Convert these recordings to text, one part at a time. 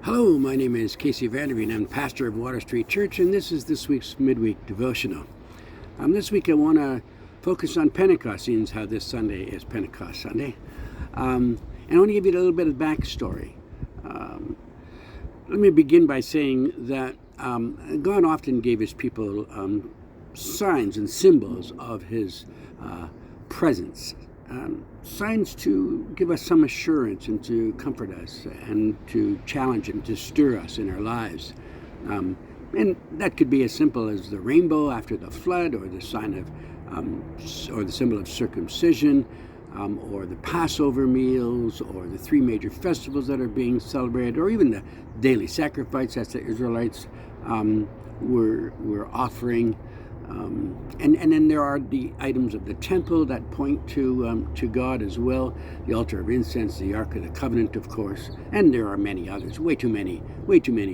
Hello, my name is Kasey I'm pastor of Water Street Church, and this is this week's Midweek devotional. This week I want to focus on Pentecost, seeing how this Sunday is Pentecost Sunday. And I want to give you a little bit of backstory. Let me begin by saying that God often gave his people signs and symbols of his presence. Signs to give us some assurance and to comfort us and to challenge and to stir us in our lives. And that could be as simple as the rainbow after the flood, or the sign of, or the symbol of circumcision, or the Passover meals, or the three major festivals that are being celebrated, or even the daily sacrifice that the Israelites were offering. And then there are the items of the temple that point to God as well. The altar of incense, the Ark of the Covenant, of course, and there are many others. Way too many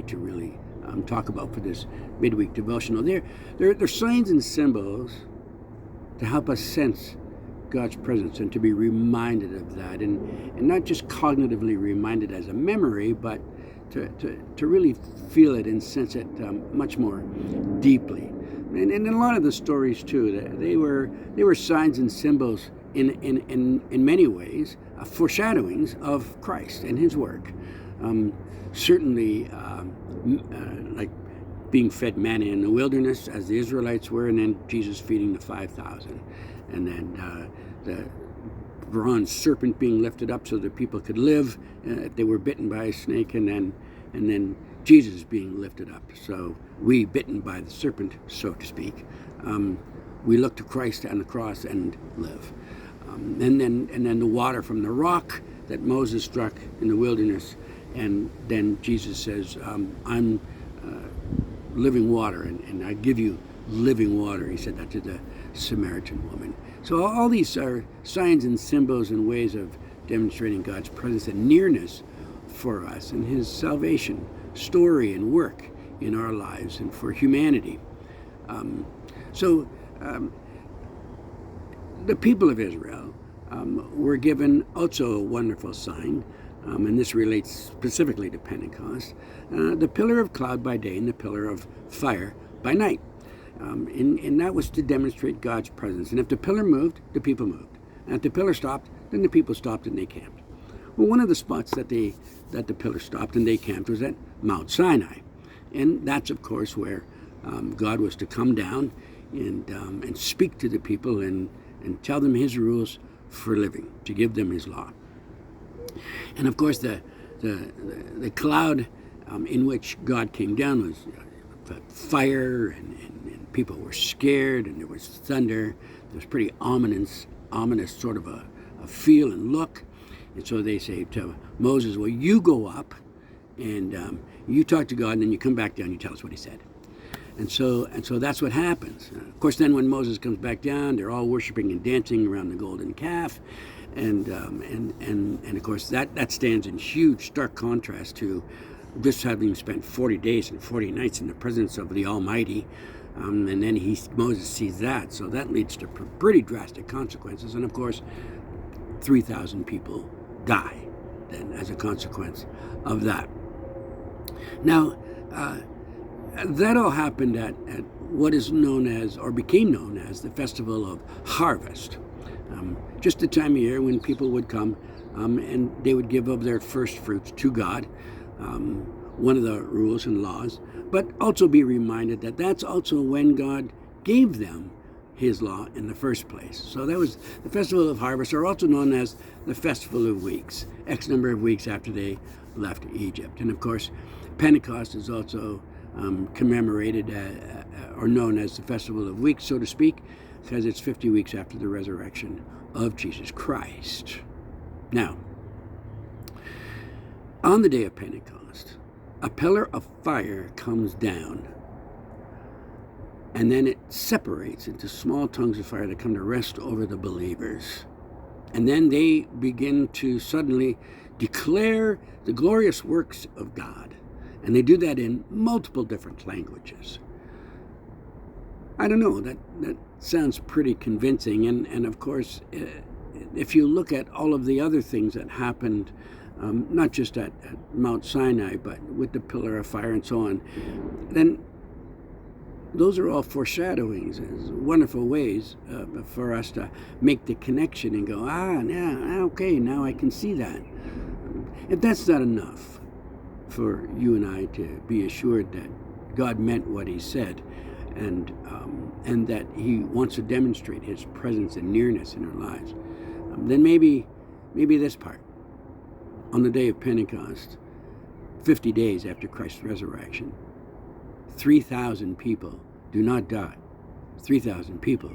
to really talk about for this midweek devotional. They're signs and symbols to help us sense God's presence and to be reminded of that, and not just cognitively reminded as a memory, but to really feel it and sense it much more deeply. And in a lot of the stories too, they were signs and symbols in many ways, foreshadowings of Christ and his work. Certainly, like being fed manna in the wilderness, as the Israelites were, and then Jesus feeding the 5,000, and then the bronze serpent being lifted up so that people could live if they were bitten by a snake, and then Jesus being lifted up, so we, bitten by the serpent, so to speak, we look to Christ on the cross and live. And then the water from the rock that Moses struck in the wilderness, and then Jesus says, I'm living water, and I give you living water. He said that to the Samaritan woman. So all these are signs and symbols and ways of demonstrating God's presence and nearness for us and his salvation story and work in our lives and for humanity. The people of Israel were given also a wonderful sign, and this relates specifically to Pentecost, the pillar of cloud by day and the pillar of fire by night. And that was to demonstrate God's presence. And if the pillar moved, the people moved. And if the pillar stopped, then the people stopped and they camped. Well, one of the spots that the pillar stopped and they camped was at Mount Sinai. And that's, of course, where God was to come down and speak to the people and tell them his rules for living, to give them his law. And, of course, the cloud in which God came down was fire, and people were scared, and there was thunder. There was pretty ominous sort of a feel and look. And so they say to Moses, well, you go up and you talk to God, and then you come back down and you tell us what he said. And so that's what happens. Of course, then when Moses comes back down, they're all worshiping and dancing around the golden calf. And of course, that stands in huge, stark contrast to just having spent 40 days and 40 nights in the presence of the Almighty. And then Moses sees that. So that leads to pretty drastic consequences. And of course, 3,000 people die then as a consequence of that. Now, that all happened at what is known as, or became known as, the Festival of Harvest. Just the time of year when people would come and they would give of their first fruits to God, one of the rules and laws, but also be reminded that that's also when God gave them his law in the first place. So that was the Festival of Harvest, or also known as the Festival of Weeks, X number of weeks after they left Egypt. And of course, Pentecost is also commemorated or known as the Festival of Weeks, so to speak, because it's 50 weeks after the resurrection of Jesus Christ. Now, on the day of Pentecost, a pillar of fire comes down, and then it separates into small tongues of fire that come to rest over the believers. And then they begin to suddenly declare the glorious works of God. And they do that in multiple different languages. I don't know, that sounds pretty convincing. And of course, if you look at all of the other things that happened not just at Mount Sinai, but with the pillar of fire and so on, then those are all foreshadowings, wonderful ways for us to make the connection and go, yeah, okay, now I can see that. If that's not enough for you and I to be assured that God meant what he said, and that he wants to demonstrate his presence and nearness in our lives, then maybe this part. On the day of Pentecost, 50 days after Christ's resurrection, 3,000 people do not die. 3,000 people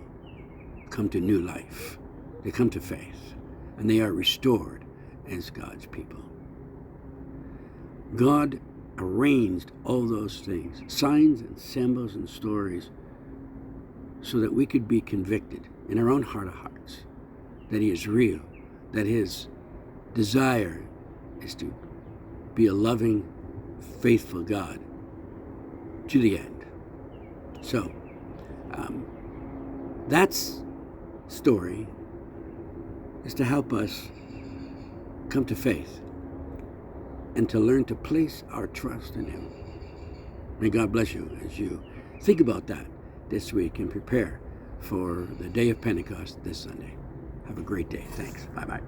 come to new life. They come to faith, and they are restored as God's people. God arranged all those things, signs and symbols and stories, so that we could be convicted in our own heart of hearts that he is real, that his desire is to be a loving, faithful God to the end. So, that's story is to help us come to faith and to learn to place our trust in him. May God bless you as you think about that this week and prepare for the day of Pentecost this Sunday. Have a great day. Thanks. Bye-bye.